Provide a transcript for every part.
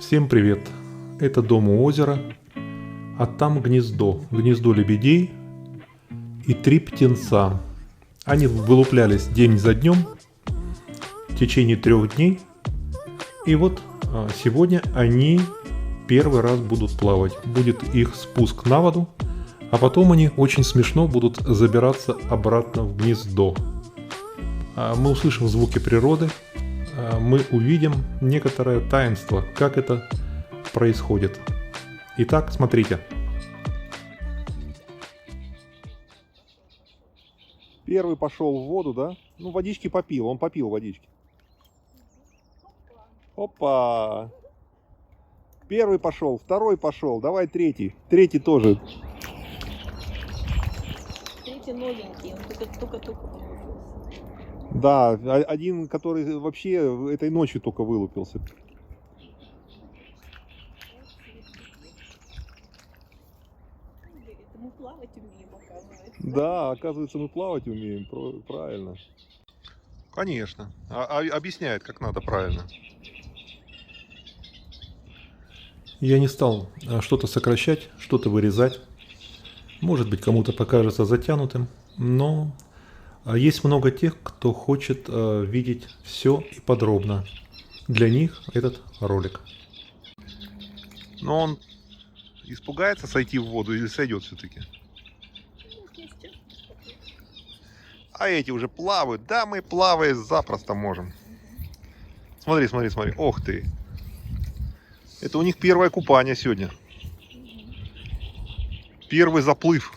Всем привет! Это дом у озера, а там гнездо лебедей и три птенца. Они вылуплялись день за днем в течение 3 дней. И вот сегодня они первый раз будут плавать. Будет их спуск на воду, а потом они очень смешно будут забираться обратно в гнездо. Мы услышим звуки природы, мы увидим некоторое таинство, как это происходит. Итак, смотрите. Первый пошел в воду, да? Ну, водички попил, он попил водички. Опа! Первый пошел, второй пошел, давай третий. Третий тоже. Третий новенький, он только-только вылупился. Да, один, который вообще этой ночью только вылупился. Говорит, мы плавать умеем, оказывается. Да, оказывается, мы плавать умеем, правильно. Конечно, объясняет, как надо правильно. Я не стал что-то сокращать, что-то вырезать. Может быть, кому-то покажется затянутым, но есть много тех, кто хочет видеть все и подробно. Для них этот ролик. Но он испугается сойти в воду или сойдет все-таки? А эти уже плавают. Да, мы плавать запросто можем. Смотри, смотри, смотри. Ох ты. Это у них первое купание сегодня. Первый заплыв.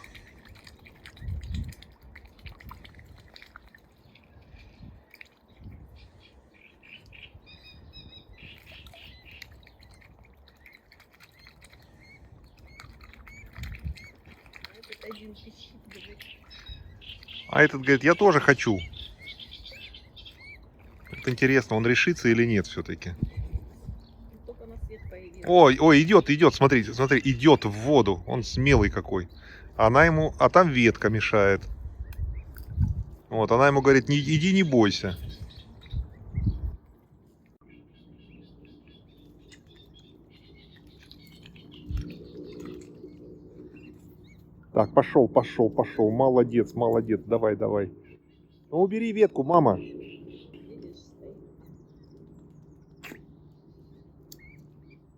Этот один пищит, говорит. А этот говорит, я тоже хочу. Это интересно, он решится или нет все-таки. Только на свет появился. Ой, ой, идет, идет, смотрите, смотри, идет в воду. Он смелый какой. Она ему, а там ветка мешает. Вот, она ему говорит, иди, не бойся. Так, пошел, пошел, пошел. Молодец, молодец. Давай, давай. Ну, убери ветку, мама. Видишь, стоит.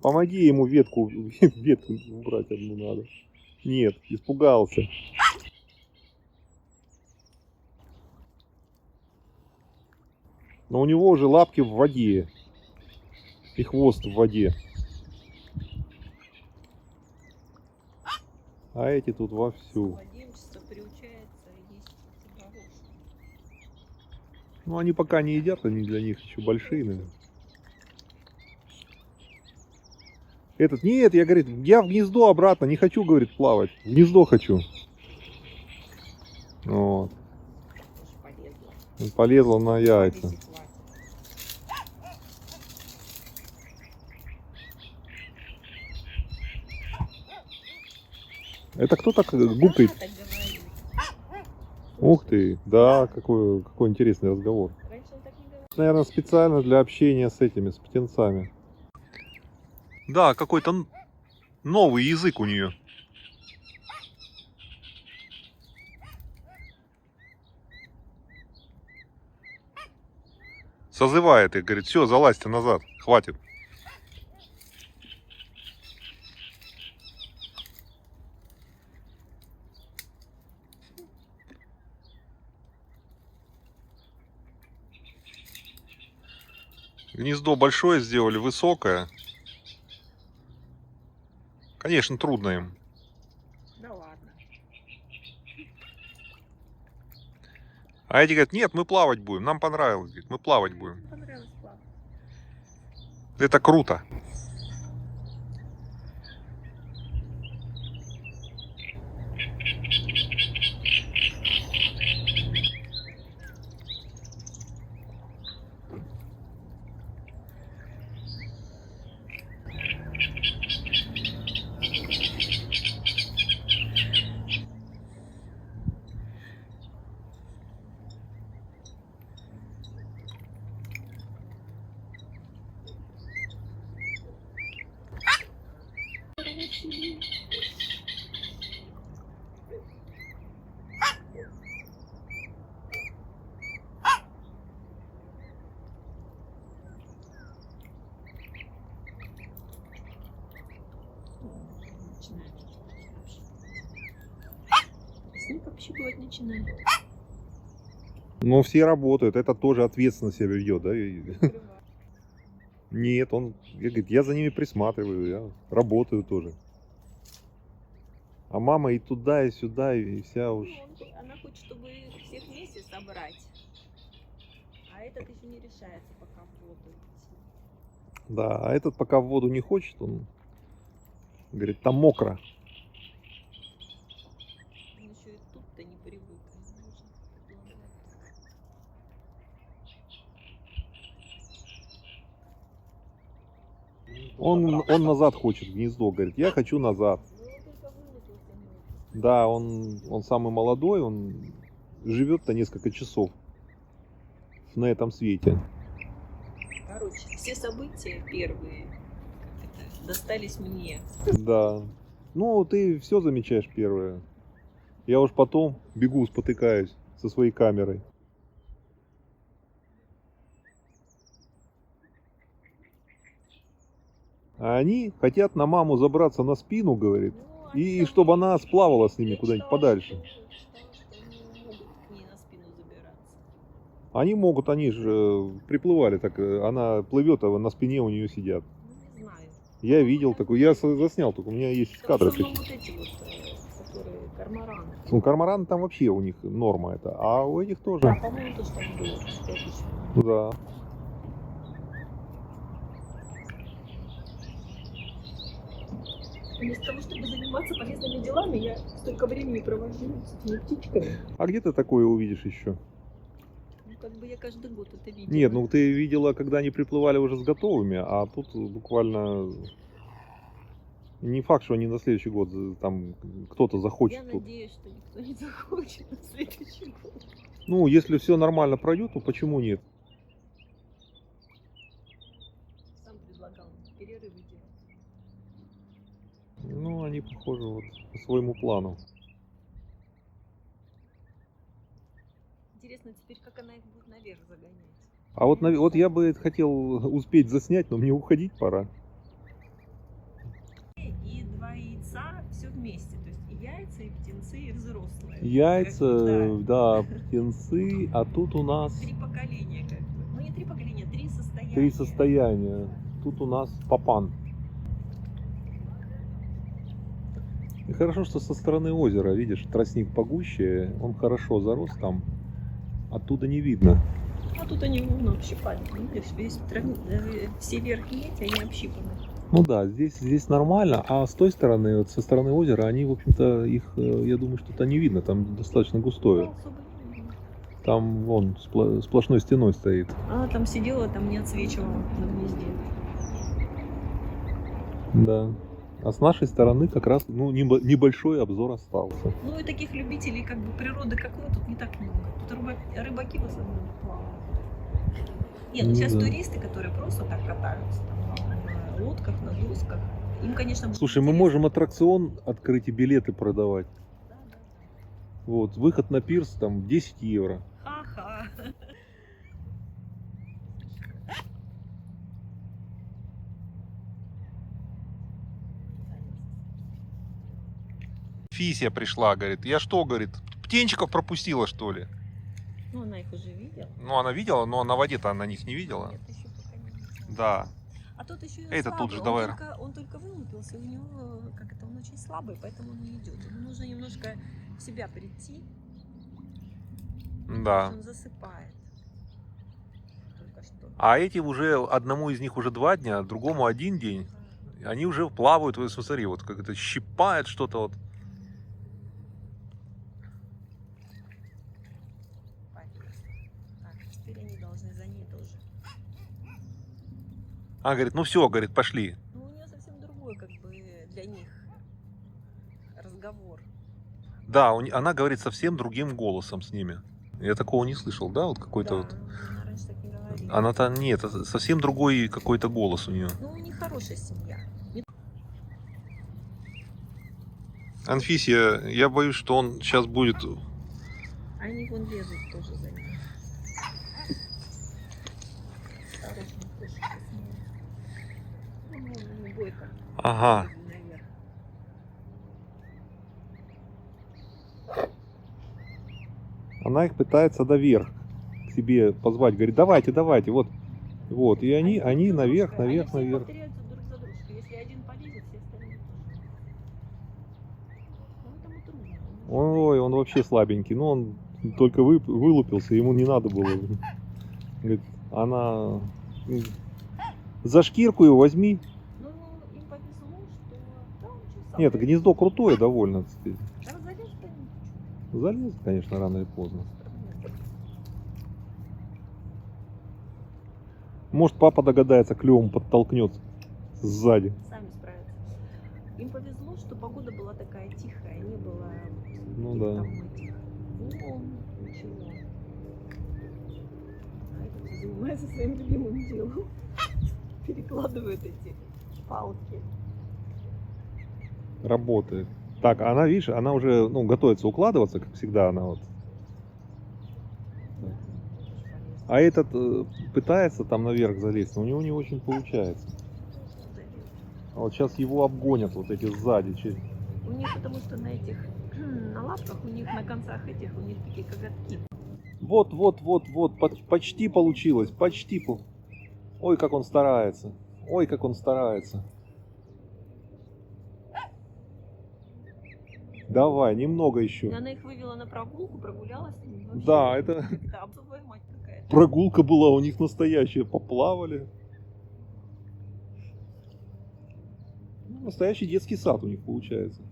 Помоги ему ветку убрать одну надо. Нет, испугался. Но у него уже лапки в воде. И хвост в воде. А эти тут вовсю. Младенчество приучается есть добровольно. Ну, они пока не едят, они для них еще большие, наверное. Этот, нет, я, говорит, я в гнездо обратно, не хочу, говорит, плавать. В гнездо хочу. Вот. Полезла. Полезла на яйца. Это кто так гукает? Так говорит. Ух ты, да, какой интересный разговор. Раньше он так не говорил. Наверное, специально для общения с этими, с птенцами. Да, какой-то новый язык у нее. Созывает их, говорит, все, залазьте назад, хватит. Гнездо большое сделали, высокое. Конечно, трудно им. Да ладно. А эти говорят, нет, мы плавать будем, нам понравилось, говорит, мы плавать будем. Понравилось плавать. Это круто. к себе. Начинает. С ним общипывать начинает. Но все работают, это тоже ответственно себя ведет, да? Нет, он говорит, я за ними присматриваю, я работаю тоже. А мама и туда, и сюда, и вся уж... Она хочет, чтобы их всех вместе собрать. А этот еще не решается пока в воду идти. Да, а этот пока в воду не хочет, он говорит, там мокро. Он еще и тут-то не привык. Он назад хочет в гнездо, говорит, я хочу назад. Ну, он только вылупился, не Да, он самый молодой, он живет-то несколько часов на этом свете. Короче, все события первые как это, достались мне. Да. Ну, ты все замечаешь первое. Я уж потом бегу, спотыкаюсь со своей камерой. А они хотят на маму забраться на спину, говорит, Ну, и они чтобы там- она сплавала с ними я куда-нибудь читала, подальше. что они могут к ней на спину забираться. Они могут, они же приплывали, так она плывет, а на спине у нее сидят. Ну, не знаю. Я видел такой, я заснял, только у меня есть Там в кадры. основном вот эти вот, которые кормораны. Ну, корморан там вообще у них норма это, а у этих Да, тоже. по-моему, тоже так было. Что это еще? Да. Вместо того, чтобы заниматься полезными делами, я столько времени провожу с этими птичками. А где ты такое увидишь еще? Ну, как бы я каждый год это видела. Нет, ну ты видела, когда они приплывали уже с готовыми, а тут буквально не факт, что они на следующий год там кто-то Я захочет тут. надеюсь, что никто не захочет на следующий год. Ну, если все нормально пройдет, то почему нет? Сам предлагал перерывы делать. Ну, они похожи вот по своему плану. Интересно теперь, как она их будет наверх загонять. А вот, вот я бы хотел успеть заснять, но мне уходить пора. И два яйца все вместе. То есть и яйца, и птенцы, и взрослые. Яйца, Как бы, да, птенцы, а тут у нас да. Три поколения как бы. Ну не три поколения, три состояния. 3 состояния. Тут у нас папан. И хорошо, что со стороны озера, видишь, тростник погуще, он хорошо зарос там, оттуда не видно. А тут они вон общипали. Видишь, весь все верхние эти, они общипаны. Ну да, здесь нормально, а с той стороны, вот со стороны озера, они, в общем-то, их, я думаю, что-то не видно, там достаточно густое. Ну, особо не видно. Там, вон, сплошной стеной стоит. Она там сидела, там не отсвечивала на гнезде. Да. А с нашей стороны как раз, ну, небольшой обзор остался. Ну и таких любителей как бы природы, как вы, тут не так много. Тут рыбаки в основном плавают. Нет, ну Ну сейчас да. туристы, которые просто так катаются там, на лодках, на досках, им, конечно, будет Слушай, мы интересно. можем аттракцион открыть и билеты продавать. Да, да. Вот, выход на пирс там 10 евро. Ха-ха. Фися пришла, говорит. Я что, говорит, птенчиков пропустила, что ли? Ну, она их уже видела. Ну, она видела, но на воде-то она них не видела. Нет, еще пока не видела. Да. А тот еще и Это тут слабый. же давай. Он только вылупился, у него, как это, он очень слабый, поэтому он не идет. Ему нужно немножко в себя прийти. Да. Он засыпает. Только что. А эти уже, одному из них уже 2 дня, другому 1 день. Да. Они уже плавают, вот смотри, вот как это щипает что-то вот. Так, теперь они должны за ней тоже. А, говорит, ну все, говорит, пошли. Ну, у нее совсем другой, как бы, для них разговор. Да, она говорит совсем другим голосом с ними. Я такого не слышал, да, вот какой-то Да, вот. она раньше так не говорила. Она-то нет, это совсем другой какой-то голос у нее. Ну, у них хорошая семья. Анфисия, я боюсь, что он сейчас будет... Они вон лезут тоже за ним. Осторожно, кошечка смеет. Ну, не бойко. Ага. Наверх. Она их пытается наверх к себе позвать. Говорит, давайте, давайте, вот. Вот, и они друг за наверх, дружкой. наверх, Они все наверх. повторяются друг за дружкой. Если один полезет, все остальные тоже. Ну, этому трудно. Ой, он вообще слабенький. Ну, он только вылупился, ему не надо было. Говорит, она... За шкирку его возьми. Ну, им повезло, что... Да, он что, сам Нет, полез. гнездо крутое довольно. Кстати. Разорясь-то ничего. Залез, конечно, рано или поздно. Может, папа догадается, клювом подтолкнет сзади. Сами справятся. Им повезло, что погода была такая тихая, не было Ну каких-то да. там этих волн, ничего. А этот занимается своим любимым делом. Перекладывает эти палки. Работает. Так, она, видишь, она уже, ну, готовится укладываться, как всегда она вот. А этот пытается там наверх залезть, но у него не очень получается. А вот сейчас его обгонят вот эти сзади. У них потому что на этих, на лапках, у них на концах этих, у них такие коготки. Вот, почти получилось, почти. Ой, как он старается. Ой, как он старается. Давай, немного еще. Она их вывела на прогулку, прогулялась с ними. Вообще, Да, это абсовая мать какая-то. прогулка была у них настоящая. Поплавали. Ну, настоящий детский сад у них получается.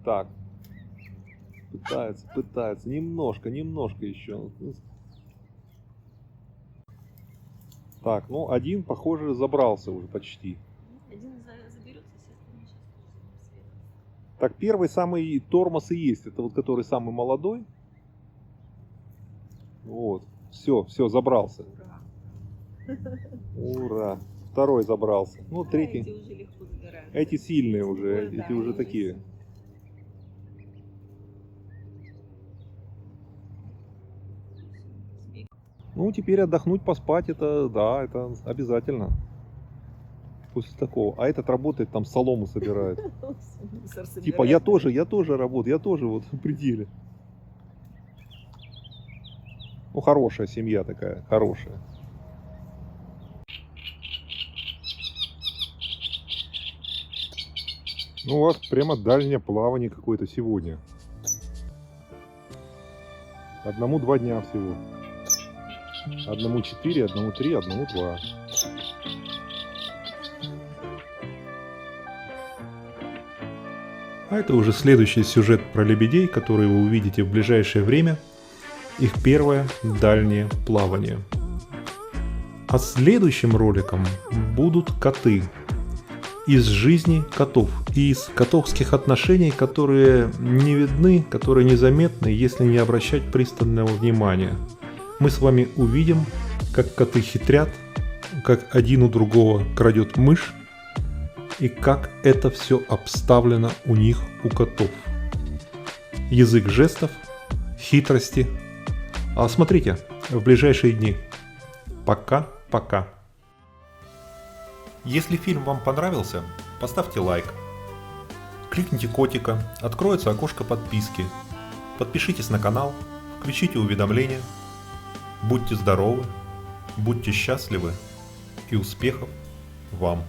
Так. Пытается. Немножко еще. Так, ну один, похоже, забрался уже почти. Один заберется, все остальные сейчас тоже свет. Так, первый самый тормоз и есть. Это вот который самый молодой. Вот. Все, забрался. Ура. Ура. Второй забрался. Ну, А третий. эти уже легко забираются. Эти сильные уже. Ой, да, Эти уже они такие. сильные. Ну, теперь отдохнуть, поспать, это, да, это обязательно. После такого. А этот работает, там солому собирает. Мусор Типа, собирает. я тоже работаю, я тоже вот в пределе. Ну, хорошая семья такая, хорошая. Ну, у вас прямо дальнее плавание какое-то сегодня. Одному 2 дня всего. Одному 4, одному 3, одному 2. А это уже следующий сюжет про лебедей, который вы увидите в ближайшее время. Их первое дальнее плавание. А следующим роликом будут коты. Из жизни котов и из котовских отношений, которые не видны, которые незаметны, если не обращать пристального внимания. Мы с вами увидим, как коты хитрят, как один у другого крадет мышь и как это все обставлено у них, у котов. Язык жестов, хитрости. А смотрите в ближайшие дни. Пока-пока. Если фильм вам понравился, поставьте лайк. Кликните котика, откроется окошко подписки. Подпишитесь на канал, включите уведомления. Будьте здоровы, будьте счастливы и успехов вам!